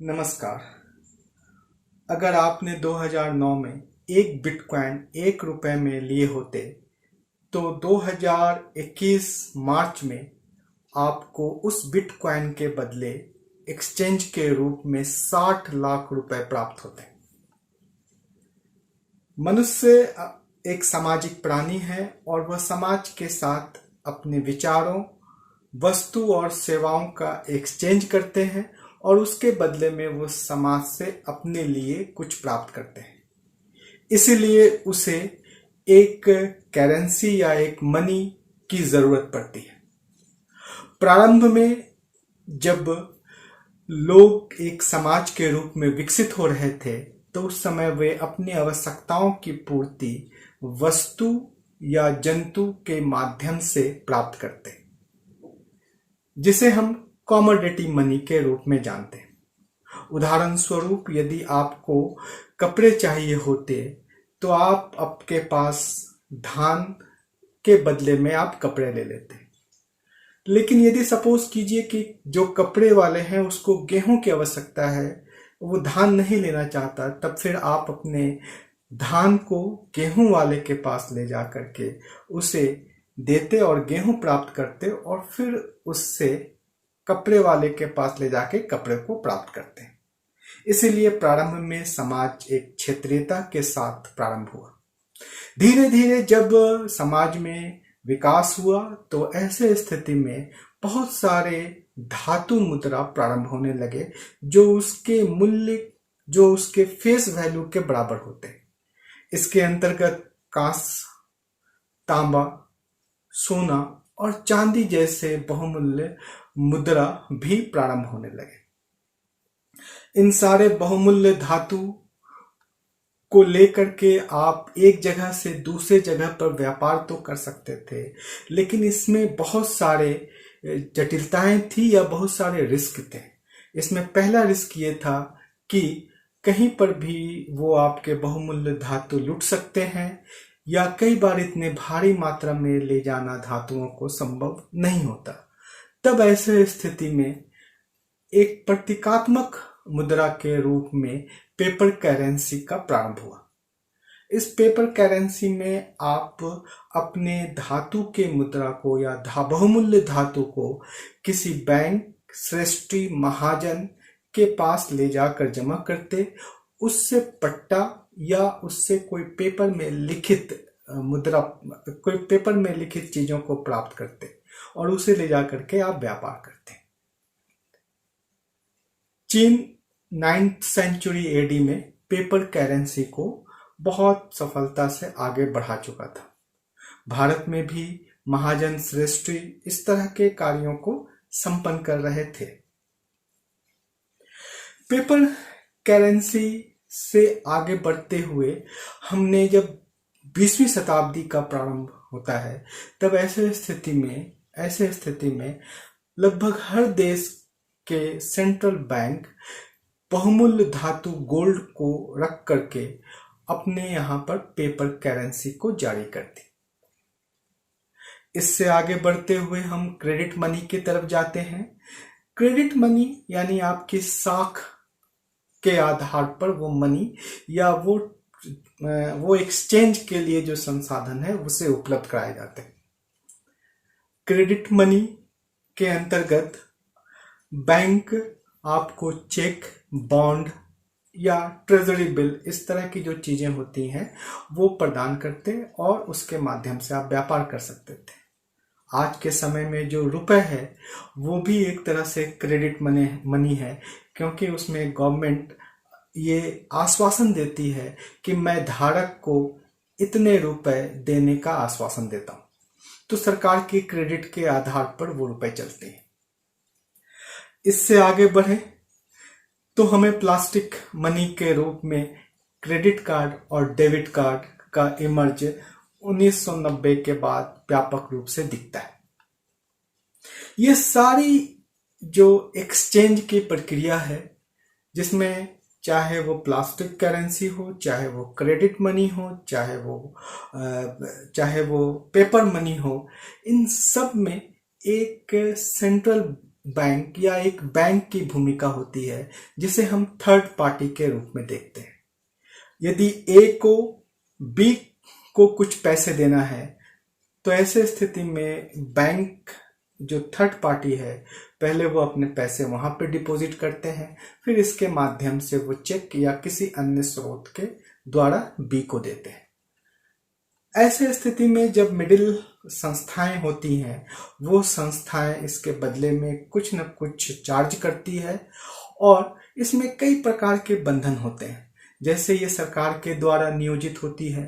नमस्कार। अगर आपने 2009 में एक बिटकॉइन 1 रुपए में लिए होते तो 2021 मार्च में आपको उस बिटकॉइन के बदले एक्सचेंज के रूप में 60 लाख रुपए प्राप्त होते। मनुष्य एक सामाजिक प्राणी है और वह समाज के साथ अपने विचारों, वस्तु और सेवाओं का एक्सचेंज करते हैं और उसके बदले में वो समाज से अपने लिए कुछ प्राप्त करते हैं। इसीलिए उसे एक करेंसी या एक मनी की जरूरत पड़ती है। प्रारंभ में जब लोग एक समाज के रूप में विकसित हो रहे थे तो उस समय वे अपनी आवश्यकताओं की पूर्ति वस्तु या जंतु के माध्यम से प्राप्त करते, जिसे हम कॉमोडिटी मनी के रूप में जानते हैं। उदाहरण स्वरूप, यदि आपको कपड़े चाहिए होते तो आप आपके पास धान के बदले में आप कपड़े ले लेते। लेकिन यदि सपोज कीजिए कि जो कपड़े वाले हैं उसको गेहूं की आवश्यकता है, वो धान नहीं लेना चाहता, तब फिर आप अपने धान को गेहूं वाले के पास ले जा करके उसे देते और गेहूं प्राप्त करते और फिर उससे कपड़े वाले के पास ले जाके कपड़े को प्राप्त करते हैं। इसीलिए प्रारंभ में समाज एक क्षेत्रीयता के साथ प्रारंभ हुआ। धीरे धीरे जब समाज में विकास हुआ तो ऐसे स्थिति में बहुत सारे धातु मुद्रा प्रारंभ होने लगे जो उसके मूल्य, जो उसके फेस वैल्यू के बराबर होते। इसके अंतर्गत कांस्य, तांबा, सोना और चांदी जैसे बहुमूल्य मुद्रा भी प्रारंभ होने लगे। इन सारे बहुमूल्य धातु को लेकर के आप एक जगह से दूसरे जगह पर व्यापार तो कर सकते थे, लेकिन इसमें बहुत सारे जटिलताएं थी या बहुत सारे रिस्क थे। इसमें पहला रिस्क ये था कि कहीं पर भी वो आपके बहुमूल्य धातु लूट सकते हैं या कई बार इतने भारी मात्रा में ले जाना धातुओं को संभव नहीं होता। तब ऐसे स्थिति में एक प्रतीकात्मक मुद्रा के रूप में पेपर करेंसी का प्रारंभ हुआ। इस पेपर करेंसी में आप अपने धातु के मुद्रा को या बहुमूल्य धातु को किसी बैंक, श्रेष्ठी, महाजन के पास ले जाकर जमा करते, उससे पट्टा या उससे कोई पेपर में लिखित मुद्रा, कोई पेपर में लिखित चीजों को प्राप्त करते और उसे ले जाकर के आप व्यापार करते। चीन 9th सेंचुरी एडी में पेपर करेंसी को बहुत सफलता से आगे बढ़ा चुका था। भारत में भी महाजन, श्रेष्ठी इस तरह के कार्यों को संपन्न कर रहे थे। पेपर करेंसी से आगे बढ़ते हुए हमने जब 20वीं शताब्दी का प्रारंभ होता है तब ऐसे स्थिति में लगभग हर देश के सेंट्रल बैंक बहुमूल्य धातु गोल्ड को रख करके अपने यहां पर पेपर करेंसी को जारी करती। इससे आगे बढ़ते हुए हम क्रेडिट मनी की तरफ जाते हैं। क्रेडिट मनी यानी आपकी साख के आधार पर वो मनी या वो एक्सचेंज के लिए जो संसाधन है उसे उपलब्ध कराए जाते हैं। क्रेडिट मनी के अंतर्गत बैंक आपको चेक, बॉन्ड या ट्रेजरी बिल, इस तरह की जो चीजें होती हैं वो प्रदान करते और उसके माध्यम से आप व्यापार कर सकते थे। आज के समय में जो रुपए है वो भी एक तरह से क्रेडिट मनी है, क्योंकि उसमें गवर्नमेंट ये आश्वासन देती है कि मैं धारक को इतने रुपए देने का आश्वासन देता हूं, तो सरकार की क्रेडिट के आधार पर वो रुपए चलते हैं। इससे आगे बढ़े तो हमें प्लास्टिक मनी के रूप में क्रेडिट कार्ड और डेबिट कार्ड का इमर्ज 1990 के बाद व्यापक रूप से दिखता है। ये सारी जो एक्सचेंज की प्रक्रिया है, जिसमें चाहे वो प्लास्टिक करेंसी हो, चाहे वो क्रेडिट मनी हो, चाहे वो पेपर मनी हो, इन सब में एक सेंट्रल बैंक या एक बैंक की भूमिका होती है जिसे हम थर्ड पार्टी के रूप में देखते हैं। यदि ए को बी को कुछ पैसे देना है तो ऐसे स्थिति में बैंक जो थर्ड पार्टी है पहले वो अपने पैसे वहां पे डिपॉजिट करते हैं, फिर इसके माध्यम से वो चेक या किसी अन्य स्रोत के द्वारा बी को देते हैं। ऐसे स्थिति में जब मिडिल संस्थाएं होती हैं वो संस्थाएं इसके बदले में कुछ न कुछ चार्ज करती है और इसमें कई प्रकार के बंधन होते हैं। जैसे ये सरकार के द्वारा नियोजित होती है।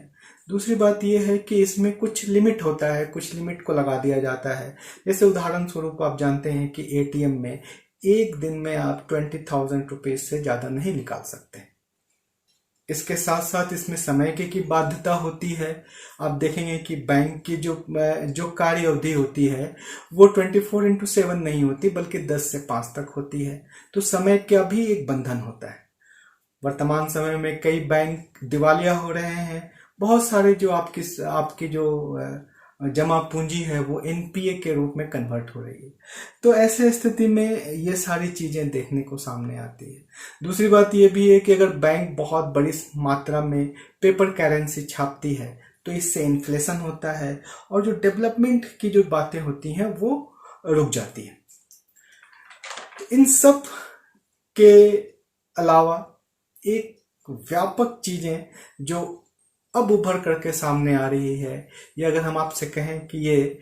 दूसरी बात यह है कि इसमें कुछ लिमिट होता है, कुछ लिमिट को लगा दिया जाता है। जैसे उदाहरण स्वरूप आप जानते हैं कि एटीएम में एक दिन में आप 20,000 रुपीज से ज्यादा नहीं निकाल सकते। इसके साथ साथ इसमें समय की बाध्यता होती है। आप देखेंगे कि बैंक की जो कार्य अवधि होती है वो 24/7 नहीं होती बल्कि 10 से 5 तक होती है, तो समय का भी एक बंधन होता है। वर्तमान समय में कई बैंक दिवालिया हो रहे हैं। बहुत सारे जो आपकी जो जमा पूंजी है वो एनपीए के रूप में कन्वर्ट हो रही है। तो ऐसे स्थिति में ये सारी चीजें देखने को सामने आती है। दूसरी बात ये भी है कि अगर बैंक बहुत बड़ी मात्रा में पेपर करेंसी छापती है तो इससे इन्फ्लेशन होता है और जो डेवलपमेंट की जो बातें होती हैं वो रुक जाती है। इन सब के अलावा एक व्यापक चीजें जो अब उभर करके सामने आ रही है, ये अगर हम आपसे कहें कि ये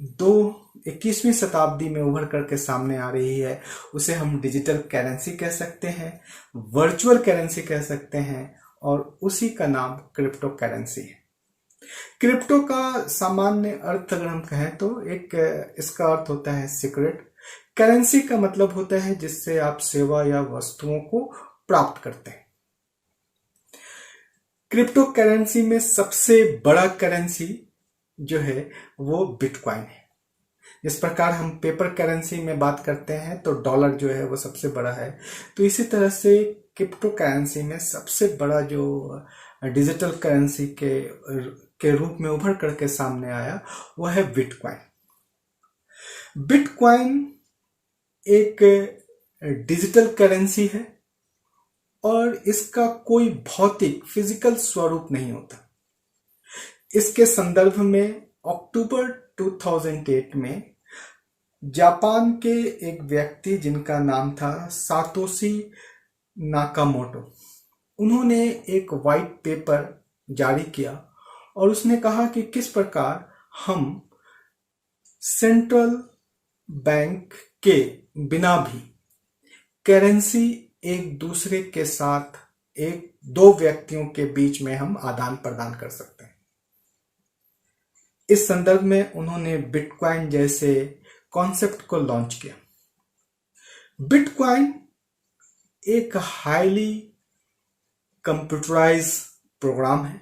21वीं शताब्दी में उभर करके सामने आ रही है, उसे हम डिजिटल करेंसी कह सकते हैं, वर्चुअल करेंसी कह सकते हैं और उसी का नाम क्रिप्टो करेंसी है। क्रिप्टो का सामान्य अर्थ अगर हम कहें तो इसका अर्थ होता है सीक्रेट। करेंसी का मतलब होता है जिससे आप सेवा या वस्तुओं को प्राप्त करते हैं। क्रिप्टो करेंसी में सबसे बड़ा करेंसी जो है वो बिटकॉइन है। जिस प्रकार हम पेपर करेंसी में बात करते हैं तो डॉलर जो है वो सबसे बड़ा है, तो इसी तरह से क्रिप्टो करेंसी में सबसे बड़ा जो डिजिटल करेंसी के रूप में उभर करके सामने आया वो है बिटकॉइन। बिटकॉइन एक डिजिटल करेंसी है और इसका कोई भौतिक फिजिकल स्वरूप नहीं होता। इसके संदर्भ में अक्टूबर 2008 में जापान के एक व्यक्ति जिनका नाम था सातोशी नाकामोटो, उन्होंने एक व्हाइट पेपर जारी किया और उसने कहा कि किस प्रकार हम सेंट्रल बैंक के बिना भी करेंसी एक दूसरे के साथ दो व्यक्तियों के बीच में हम आदान प्रदान कर सकते हैं। इस संदर्भ में उन्होंने बिटकॉइन जैसे कॉन्सेप्ट को लॉन्च किया। बिटकॉइन एक हाईली कंप्यूटराइज प्रोग्राम है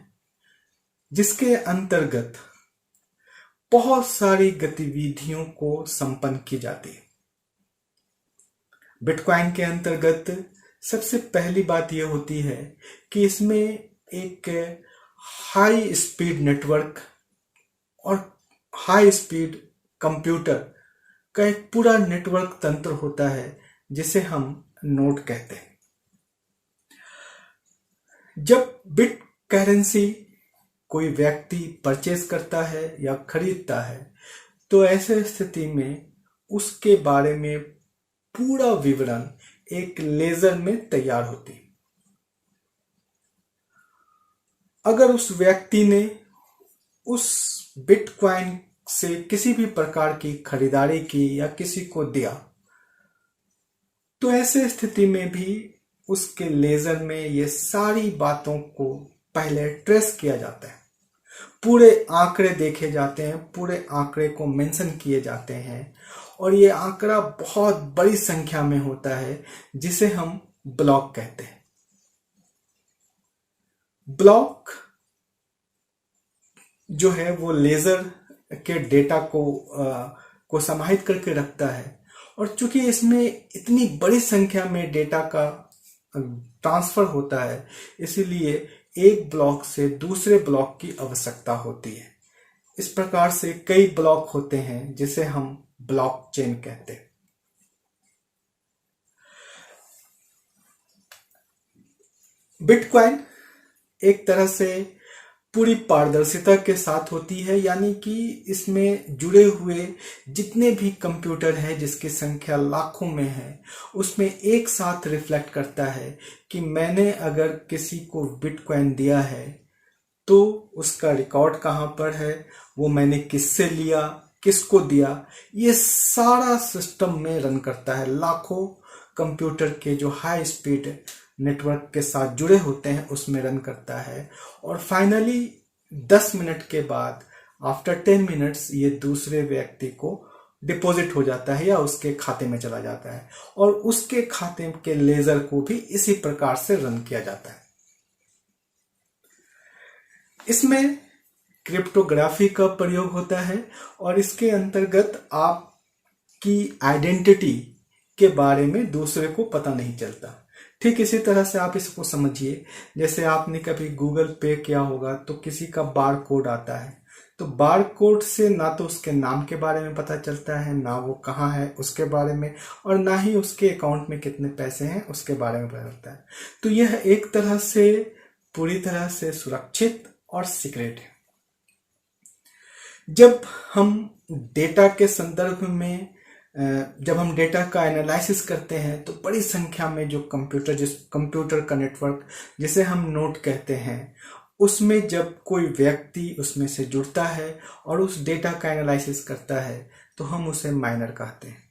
जिसके अंतर्गत बहुत सारी गतिविधियों को संपन्न की जाती है। बिटकॉइन के अंतर्गत सबसे पहली बात यह होती है कि इसमें एक हाई स्पीड नेटवर्क और हाई स्पीड कंप्यूटर का एक पूरा नेटवर्क तंत्र होता है जिसे हम नोड कहते हैं। जब बिट करेंसी कोई व्यक्ति परचेज करता है या खरीदता है तो ऐसे स्थिति में उसके बारे में पूरा विवरण एक लेजर में तैयार होती है। अगर उस व्यक्ति ने उस बिटकॉइन से किसी भी प्रकार की खरीदारी की या किसी को दिया तो ऐसे स्थिति में भी उसके लेजर में ये सारी बातों को पहले ट्रेस किया जाता है। पूरे आंकड़े देखे जाते हैं, पूरे आंकड़े को मेंशन किए जाते हैं और ये आंकड़ा बहुत बड़ी संख्या में होता है जिसे हम ब्लॉक कहते हैं। ब्लॉक जो है वो लेजर के डेटा को समाहित करके रखता है और चूंकि इसमें इतनी बड़ी संख्या में डेटा का ट्रांसफर होता है इसीलिए एक ब्लॉक से दूसरे ब्लॉक की आवश्यकता होती है। इस प्रकार से कई ब्लॉक होते हैं जिसे हम ब्लॉकचेन कहते हैं। बिटकॉइन एक तरह से पूरी पारदर्शिता के साथ होती है, यानी कि इसमें जुड़े हुए जितने भी कंप्यूटर हैं जिसकी संख्या लाखों में है, उसमें एक साथ रिफ्लेक्ट करता है कि मैंने अगर किसी को बिटकॉइन दिया है तो उसका रिकॉर्ड कहाँ पर है, वो मैंने किससे लिया, किसको दिया, ये सारा सिस्टम में रन करता है। लाखों कंप्यूटर के जो हाई स्पीड नेटवर्क के साथ जुड़े होते हैं उसमें रन करता है, और फाइनली 10 मिनट के बाद, आफ्टर 10 मिनट्स, ये दूसरे व्यक्ति को डिपॉजिट हो जाता है या उसके खाते में चला जाता है, और उसके खाते के लेजर को भी इसी प्रकार से रन किया जाता है। इसमें क्रिप्टोग्राफी का प्रयोग होता है और इसके अंतर्गत आपकी आइडेंटिटी के बारे में दूसरे को पता नहीं चलता। ठीक इसी तरह से आप इसको समझिए, जैसे आपने कभी गूगल पे किया होगा तो किसी का बार कोड आता है, तो बार कोड से ना तो उसके नाम के बारे में पता चलता है, ना वो कहाँ है उसके बारे में, और ना ही उसके अकाउंट में कितने पैसे हैं उसके बारे में पता चलता है। तो यह एक तरह से पूरी तरह से सुरक्षित और सीक्रेट है। जब हम डेटा के संदर्भ में जब हम डेटा का एनालिसिस करते हैं तो बड़ी संख्या में जो कंप्यूटर का नेटवर्क जिसे हम नोड कहते हैं, उसमें जब कोई व्यक्ति उसमें से जुड़ता है और उस डेटा का एनालिसिस करता है तो हम उसे माइनर कहते हैं।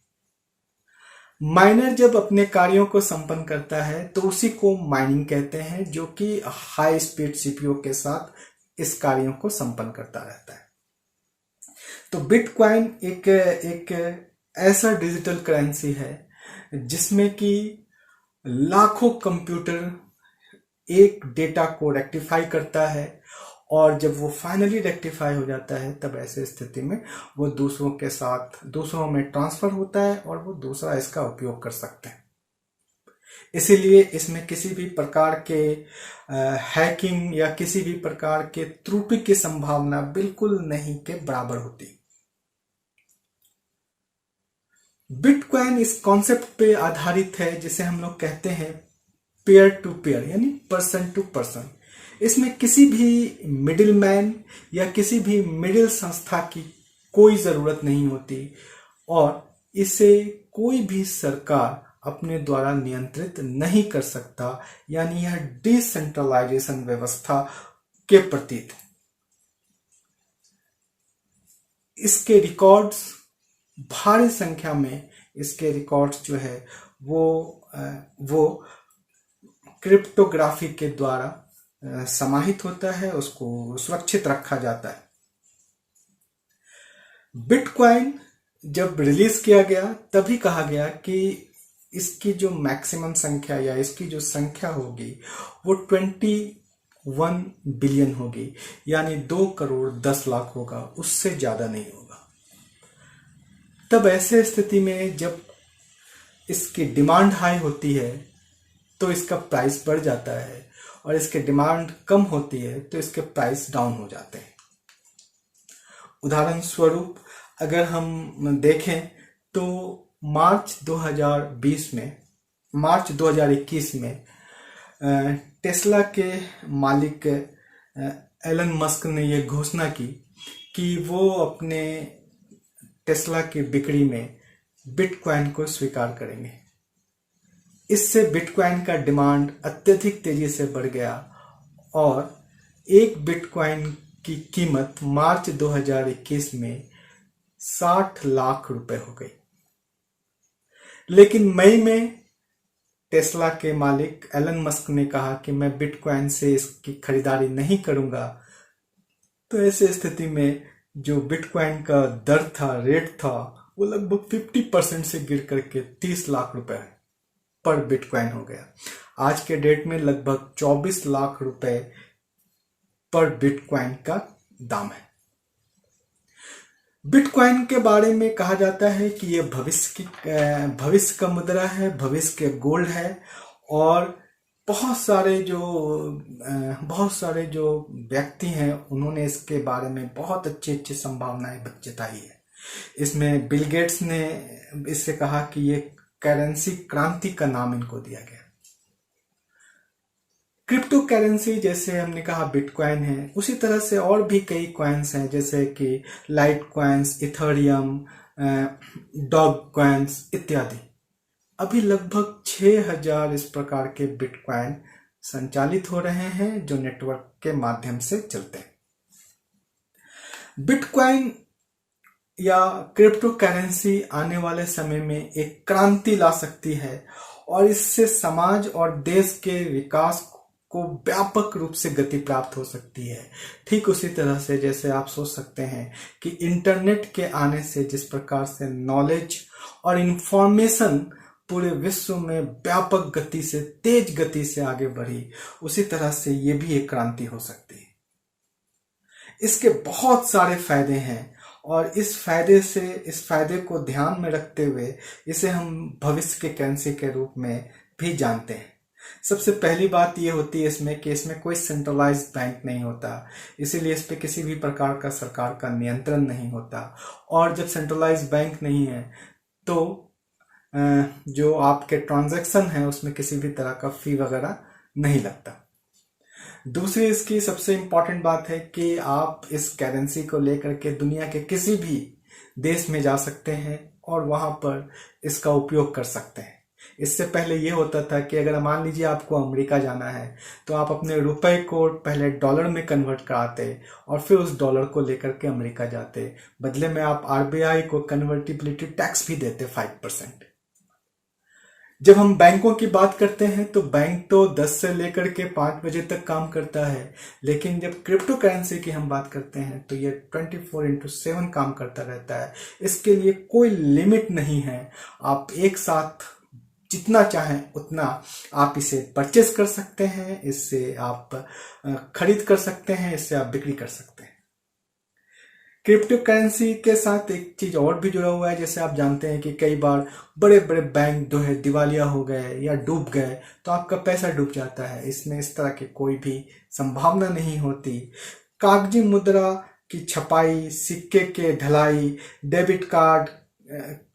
माइनर जब अपने कार्यों को संपन्न करता है तो उसी को माइनिंग कहते हैं, जो कि हाई स्पीड सीपीयू के साथ इस कार्यों को संपन्न करता रहता है। तो बिटकॉइन एक ऐसा डिजिटल करेंसी है जिसमें कि लाखों कंप्यूटर एक डेटा को रेक्टिफाई करता है, और जब वो फाइनली रेक्टिफाई हो जाता है तब ऐसे स्थिति में वो दूसरों के साथ दूसरों में ट्रांसफर होता है और वो दूसरा इसका उपयोग कर सकते हैं। इसीलिए इसमें किसी भी प्रकार के हैकिंग या किसी भी प्रकार के त्रुटि की संभावना बिल्कुल नहीं के बराबर होती। बिटकॉइन इस कॉन्सेप्ट पे आधारित है जिसे हम लोग कहते हैं पेयर टू पेयर, यानी पर्सन टू पर्सन। इसमें किसी भी मिडिल मैन या किसी भी मिडिल संस्था की कोई जरूरत नहीं होती, और इसे कोई भी सरकार अपने द्वारा नियंत्रित नहीं कर सकता, यानी यह डिसेंट्रलाइजेशन व्यवस्था के प्रतीक। इसके रिकॉर्ड्स भारी संख्या में, इसके रिकॉर्ड्स जो है वो क्रिप्टोग्राफी के द्वारा समाहित होता है, उसको सुरक्षित रखा जाता है। बिटकॉइन जब रिलीज किया गया तभी कहा गया कि इसकी जो मैक्सिमम संख्या या इसकी जो संख्या होगी वो 21 बिलियन होगी, यानी 2 करोड़ 10 लाख होगा, उससे ज्यादा नहीं होगा। तब ऐसे स्थिति में जब इसकी डिमांड हाई होती है तो इसका प्राइस बढ़ जाता है, और इसके डिमांड कम होती है तो इसके प्राइस डाउन हो जाते हैं। उदाहरण स्वरूप अगर हम देखें तो मार्च 2021 में टेस्ला के मालिक एलन मस्क ने यह घोषणा की कि वो अपने टेस्ला की बिक्री में बिटकॉइन को स्वीकार करेंगे। इससे बिटकॉइन का डिमांड अत्यधिक तेजी से बढ़ गया और एक बिटकॉइन की कीमत मार्च 2021 में 60 लाख रुपए हो गई। लेकिन मई में टेस्ला के मालिक एलन मस्क ने कहा कि मैं बिटकॉइन से इसकी खरीदारी नहीं करूंगा। तो ऐसे स्थिति में जो बिटकॉइन का दर था, रेट था, वो लगभग 50% से गिर करके 30 लाख रुपए पर बिटकॉइन हो गया। आज के डेट में लगभग 24 लाख रुपए पर बिटकॉइन का दाम है। बिटकॉइन के बारे में कहा जाता है कि यह भविष्य का मुद्रा है, भविष्य के गोल्ड है, और बहुत सारे जो व्यक्ति हैं उन्होंने इसके बारे में बहुत अच्छी संभावनाएं जताई है। इसमें बिल गेट्स ने इससे कहा कि ये करेंसी क्रांति का नाम इनको दिया गया। क्रिप्टो करेंसी जैसे हमने कहा बिटकॉइन है, उसी तरह से और भी कई कॉइन्स हैं जैसे कि light coins, Ethereum, dog coins इत्यादि। अभी लगभग 6000 इस प्रकार के बिटकॉइन संचालित हो रहे हैं जो नेटवर्क के माध्यम से चलते हैं। बिटकॉइन या क्रिप्टो करेंसी आने वाले समय में एक क्रांति ला सकती है और इससे समाज और देश के विकास को व्यापक रूप से गति प्राप्त हो सकती है। ठीक उसी तरह से जैसे आप सोच सकते हैं कि इंटरनेट के आने से जिस प्रकार से नॉलेज और इंफॉर्मेशन पूरे विश्व में व्यापक गति से, तेज गति से आगे बढ़ी, उसी तरह से ये भी एक क्रांति हो सकती है। इसके बहुत सारे फायदे हैं और इस फायदे को ध्यान में रखते हुए इसे हम भविष्य के करेंसी के रूप में भी जानते हैं। सबसे पहली बात ये होती है इसमें कि इसमें कोई सेंट्रलाइज्ड बैंक नहीं होता, इसीलिए इस पे किसी भी प्रकार का सरकार का नियंत्रण नहीं होता। और जब सेंट्रलाइज्ड बैंक नहीं है तो जो आपके ट्रांजैक्शन है उसमें किसी भी तरह का फी वगैरह नहीं लगता। दूसरी इसकी सबसे इम्पॉर्टेंट बात है कि आप इस करेंसी को लेकर के दुनिया के किसी भी देश में जा सकते हैं और वहां पर इसका उपयोग कर सकते हैं। इससे पहले ये होता था कि अगर मान लीजिए आपको अमेरिका जाना है तो आप अपने रुपए को पहले डॉलर में कन्वर्ट कराते और फिर उस डॉलर को लेकर के अमेरिका जाते। बदले में आप आरबीआई को कन्वर्टिबिलिटी टैक्स भी देते 5%। जब हम बैंकों की बात करते हैं तो बैंक तो 10 से लेकर के 5 बजे तक काम करता है, लेकिन जब क्रिप्टो करेंसी की हम बात करते हैं तो ये 24/7 काम करता रहता है। इसके लिए कोई लिमिट नहीं है, आप एक साथ जितना चाहें उतना आप इसे परचेस कर सकते हैं, इससे आप खरीद कर सकते हैं, इससे आप बिक्री कर सकते हैं। क्रिप्टो करेंसी के साथ एक चीज और भी जुड़ा हुआ है। जैसे आप जानते हैं कि कई बार बड़े बड़े बैंक जो है दिवालिया हो गए या डूब गए तो आपका पैसा डूब जाता है। इसमें इस तरह की कोई भी संभावना नहीं होती। कागजी मुद्रा की छपाई, सिक्के के ढलाई, डेबिट कार्ड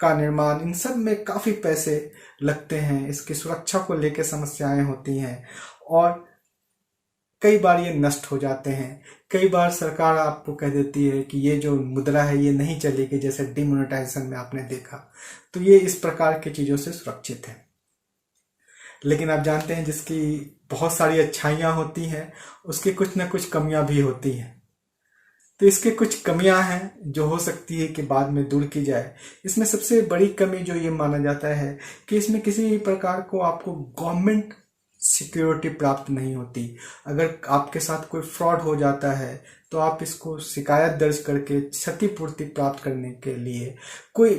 का निर्माण, इन सब में काफी पैसे लगते हैं। इसकी सुरक्षा को लेकर समस्याएं होती हैं और कई बार ये नष्ट हो जाते हैं। कई बार सरकार आपको कह देती है कि ये जो मुद्रा है ये नहीं चलेगी, जैसे डिमोनेटाइजेशन में आपने देखा। तो ये इस प्रकार की चीजों से सुरक्षित है। लेकिन आप जानते हैं जिसकी बहुत सारी अच्छाइयां होती हैं उसकी कुछ ना कुछ कमियां भी होती हैं। तो इसके कुछ कमियां हैं जो हो सकती है कि बाद में दूर की जाए। इसमें सबसे बड़ी कमी जो ये माना जाता है कि इसमें किसी भी प्रकार को आपको गवर्नमेंट सिक्योरिटी प्राप्त नहीं होती। अगर आपके साथ कोई फ्रॉड हो जाता है तो आप इसको शिकायत दर्ज करके क्षतिपूर्ति प्राप्त करने के लिए कोई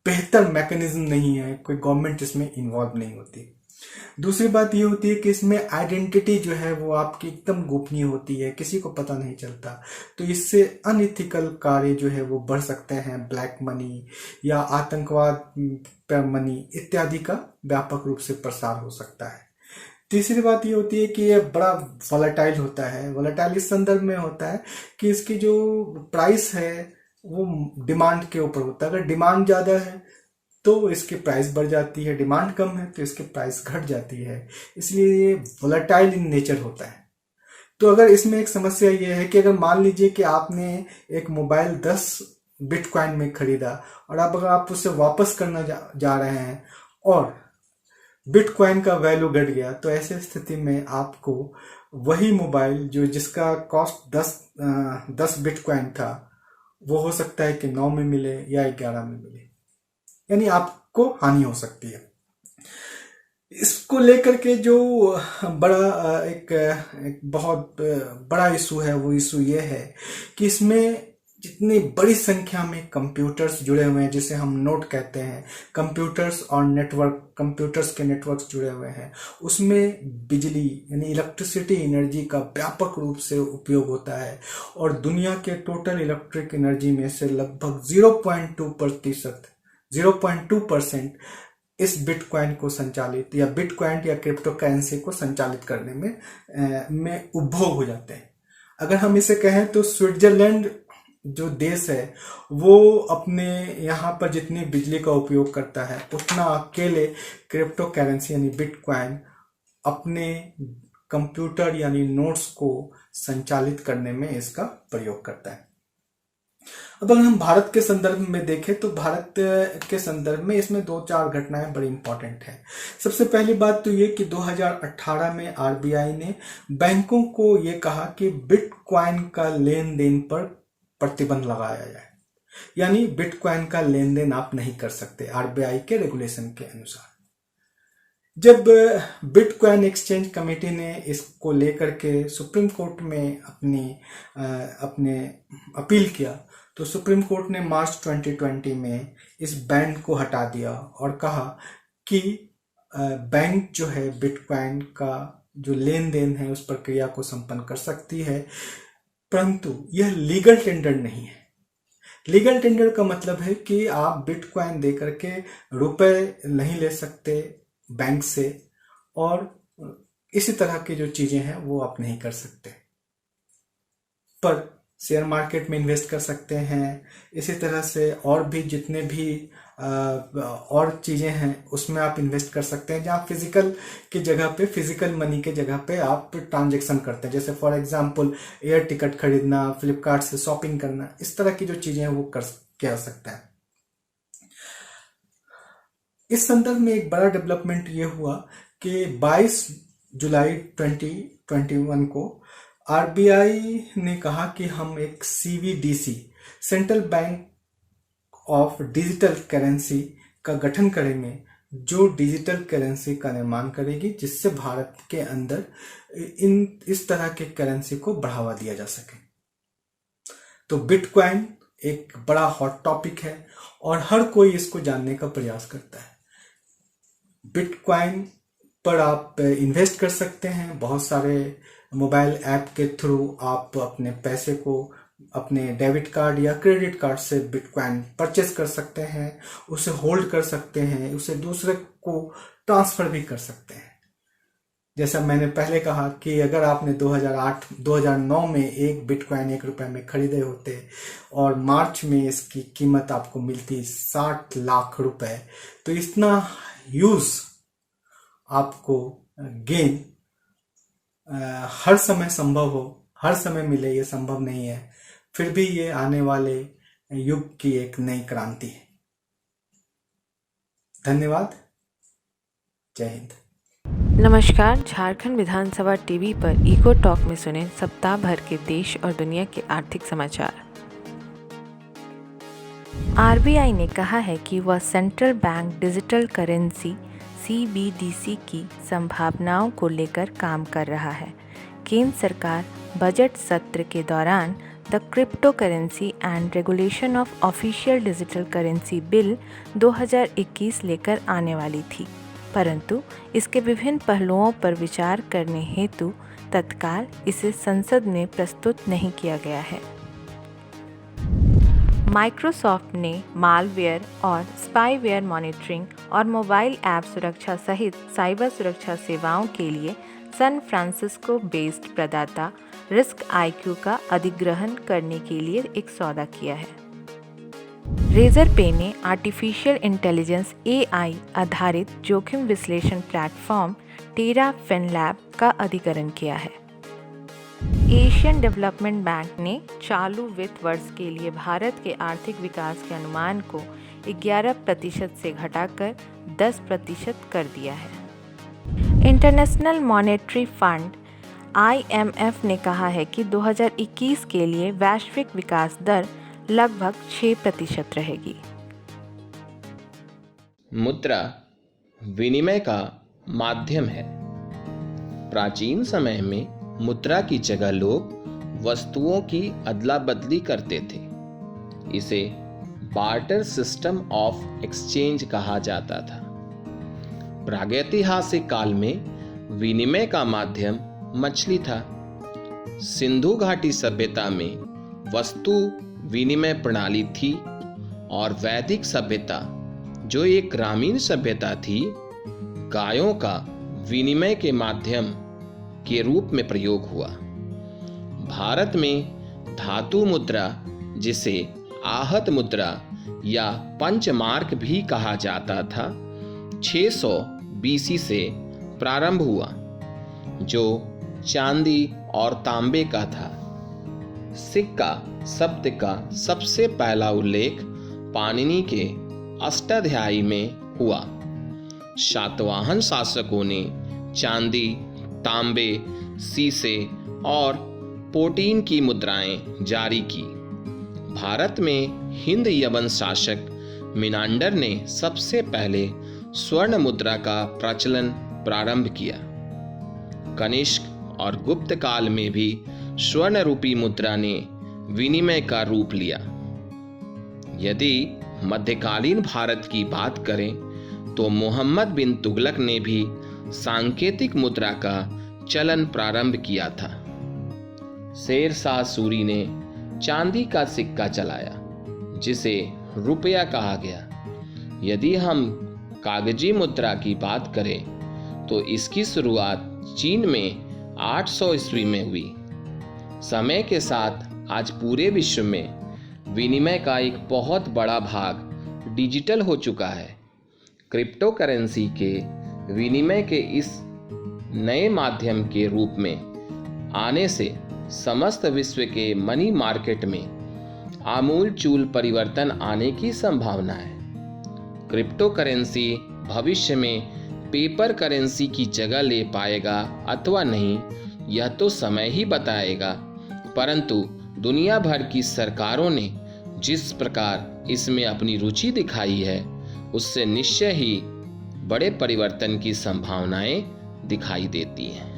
बेहतर मैकेनिज्म नहीं है, कोई गवर्नमेंट इसमें इन्वॉल्व नहीं होती। दूसरी बात ये होती है कि इसमें आइडेंटिटी जो है वो आपकी एकदम गोपनीय होती है, किसी को पता नहीं चलता। तो इससे अनइथिकल कार्य जो है वो बढ़ सकते हैं, ब्लैक मनी या आतंकवाद पर मनी इत्यादि का व्यापक रूप से प्रसार हो सकता है। तीसरी बात ये होती है कि ये बड़ा वॉलेटाइल होता है। वॉलेटाइल इस संदर्भ में होता है कि इसकी जो प्राइस है वो डिमांड के ऊपर होता है। अगर डिमांड ज्यादा है तो इसकी प्राइस बढ़ जाती है, डिमांड कम है तो इसकी प्राइस घट जाती है। इसलिए ये वॉलेटाइल इन नेचर होता है। तो अगर इसमें एक समस्या ये है कि अगर मान लीजिए कि आपने एक मोबाइल 10 बिटकॉइन में खरीदा और अब अगर आप उसे वापस करना जा रहे हैं और बिटकॉइन का वैल्यू घट गया, तो ऐसे स्थिति में आपको वही मोबाइल जो जिसका कॉस्ट 10 बिटकॉइन था वो हो सकता है कि 9 में मिले या 11 में मिले, यानी आपको हानि हो सकती है। इसको लेकर के जो बड़ा एक बहुत बड़ा इशू है वो इशू ये है कि इसमें जितनी बड़ी संख्या में कंप्यूटर्स जुड़े हुए हैं, जिसे हम नोड कहते हैं, कंप्यूटर्स और नेटवर्क, कंप्यूटर्स के नेटवर्क्स जुड़े हुए हैं, उसमें बिजली यानी इलेक्ट्रिसिटी एनर्जी का व्यापक रूप से उपयोग होता है और दुनिया के टोटल इलेक्ट्रिक एनर्जी में से लगभग 0.2% इस बिटकॉइन को संचालित या बिटकॉइन या क्रिप्टो करेंसी को संचालित करने में उपभोग हो जाते हैं। अगर हम इसे कहें तो स्विट्जरलैंड जो देश है वो अपने यहाँ पर जितनी बिजली का उपयोग करता है उतना अकेले क्रिप्टो करेंसी यानी बिटकॉइन अपने कंप्यूटर यानी नोट्स को संचालित करने में इसका प्रयोग करता है। अब अगर हम भारत के संदर्भ में देखें तो भारत के संदर्भ में इसमें 2-4 घटनाएं बड़ी इंपॉर्टेंट है। सबसे पहली बात तो ये कि 2018 में आरबीआई ने बैंकों को ये कहा कि बिटकॉइन का लेन देन पर प्रतिबंध लगाया जाए, यानी बिटकॉइन का लेन देन आप नहीं कर सकते आरबीआई के रेगुलेशन के अनुसार। जब बिटकॉइन एक्सचेंज कमेटी ने इसको लेकर के सुप्रीम कोर्ट में अपने अपील किया तो सुप्रीम कोर्ट ने मार्च 2020 में इस बैन को हटा दिया और कहा कि बैंक जो है बिटकॉइन का जो लेन देन है उस प्रक्रिया को संपन्न कर सकती है, परंतु यह लीगल टेंडर नहीं है। लीगल टेंडर का मतलब है कि आप बिटकॉइन दे करके रुपए नहीं ले सकते बैंक से, और इसी तरह की जो चीजें हैं वो आप नहीं कर सकते। पर शेयर मार्केट में इन्वेस्ट कर सकते हैं, इसी तरह से और भी जितने भी और चीजें हैं उसमें आप इन्वेस्ट कर सकते हैं, जहाँ फिजिकल की जगह पे, फिजिकल मनी के जगह पे आप ट्रांजैक्शन करते हैं। जैसे फॉर एग्जांपल एयर टिकट खरीदना, फ्लिपकार्ट से शॉपिंग करना, इस तरह की जो चीजें हैं वो किया सकता है। इस संदर्भ में एक बड़ा डेवलपमेंट ये हुआ कि 22 जुलाई 2021 को आरबीआई ने कहा कि हम एक CBDC, central bank of digital currency का गठन करेंगे, जो डिजिटल करेंसी का निर्माण करेगी, जिससे भारत के अंदर इस तरह के करेंसी को बढ़ावा दिया जा सके। तो बिटकॉइन एक बड़ा हॉट टॉपिक है और हर कोई इसको जानने का प्रयास करता है। बिटकॉइन पर आप इन्वेस्ट कर सकते हैं, बहुत सारे मोबाइल ऐप के थ्रू आप अपने पैसे को अपने डेबिट कार्ड या क्रेडिट कार्ड से बिटकॉइन परचेस कर सकते हैं, उसे होल्ड कर सकते हैं, उसे दूसरे को ट्रांसफर भी कर सकते हैं। जैसा मैंने पहले कहा कि अगर आपने 2009 में एक बिटकॉइन ₹1 में खरीदे होते और मार्च में इसकी कीमत आपको मिलती 60 लाख रुपए, तो इतना यूज आपको गेन हर समय संभव हो, हर समय मिले, ये संभव नहीं है। फिर भी ये आने वाले युग की एक नई क्रांति है। धन्यवाद। जय हिंद। नमस्कार। झारखंड विधानसभा टीवी पर इको टॉक में सुने सप्ताह भर के देश और दुनिया के आर्थिक समाचार। आरबीआई ने कहा है कि वह central bank digital currency CBDC की संभावनाओं को लेकर काम कर रहा है। केंद्र सरकार बजट सत्र के दौरान the crypto currency and regulation of official digital currency bill 2021 लेकर आने वाली थी, परंतु इसके विभिन्न पहलुओं पर विचार करने हेतु तत्काल इसे संसद में प्रस्तुत नहीं किया गया है। माइक्रोसॉफ्ट ने मालवेयर और स्पाईवेयर मॉनिटरिंग और मोबाइल ऐप सुरक्षा सहित साइबर सुरक्षा सेवाओं के लिए सैन फ्रांसिस्को बेस्ड प्रदाता रिस्क आईक्यू का अधिग्रहण करने के लिए एक सौदा किया है। रेजर पे ने आर्टिफिशियल इंटेलिजेंस AI आधारित जोखिम विश्लेषण प्लेटफॉर्म टेरा फिनलैब का अधिग्रहण किया है। एशियन डेवलपमेंट बैंक ने चालू वित्त वर्ष के लिए भारत के आर्थिक विकास के अनुमान को 11% से घटाकर 10% कर दिया है। इंटरनेशनल मॉनेटरी फंड IMF ने कहा है कि 2021 के लिए वैश्विक विकास दर लगभग 6% रहेगी। मुद्रा विनिमय का माध्यम है। प्राचीन समय में मुद्रा की जगह लोग वस्तुओं की अदला बदली करते थे। इसे बार्टर सिस्टम ऑफ एक्सचेंज कहा जाता था। प्रागैतिहासिक काल में विनिमय का माध्यम मछली था। सिंधु घाटी सभ्यता में वस्तु विनिमय प्रणाली थी और वैदिक सभ्यता, जो एक ग्रामीण सभ्यता थी, गायों का विनिमय के माध्यम के रूप में प्रयोग हुआ। भारत में धातु मुद्रा, जिसे आहत मुद्रा या पंचमार्क भी कहा जाता था, 600 BC से प्रारंभ हुआ, जो चांदी और तांबे का था। सिक्का शब्द का सबसे पहला उल्लेख पाणिनि के अष्टाध्यायी में हुआ। सातवाहन शासकों ने चांदी, तांबे, शीशे और पोटीन की मुद्राएं जारी की। भारत में हिंद यवन शासक मिनांडर ने सबसे पहले स्वर्ण मुद्रा का प्रचलन प्रारंभ किया। कनिष्क और गुप्त काल में भी स्वर्ण रूपी मुद्रा ने विनिमय का रूप लिया। यदि मध्यकालीन भारत की बात करें तो मोहम्मद बिन तुगलक ने भी सांकेतिक मुद्रा का चलन प्रारंभ किया था। शेर शाह सूरी ने चांदी का सिक्का चलाया जिसे रुपया कहा गया। यदि हम कागजी मुद्रा की बात करें तो इसकी शुरुआत चीन में 800 ईस्वी में हुई। समय के साथ आज पूरे विश्व में विनिमय का एक बहुत बड़ा भाग डिजिटल हो चुका है। क्रिप्टो करेंसी के विनिमय के इस नए माध्यम के रूप में आने से समस्त विश्व के मनी मार्केट में आमूलचूल परिवर्तन आने की संभावना है। क्रिप्टो करेंसी भविष्य में पेपर करेंसी की जगह ले पाएगा अथवा नहीं, यह तो समय ही बताएगा, परंतु दुनिया भर की सरकारों ने जिस प्रकार इसमें अपनी रुचि दिखाई है उससे निश्चय ही बड़े परिवर्तन की संभावनाएं दिखाई देती हैं।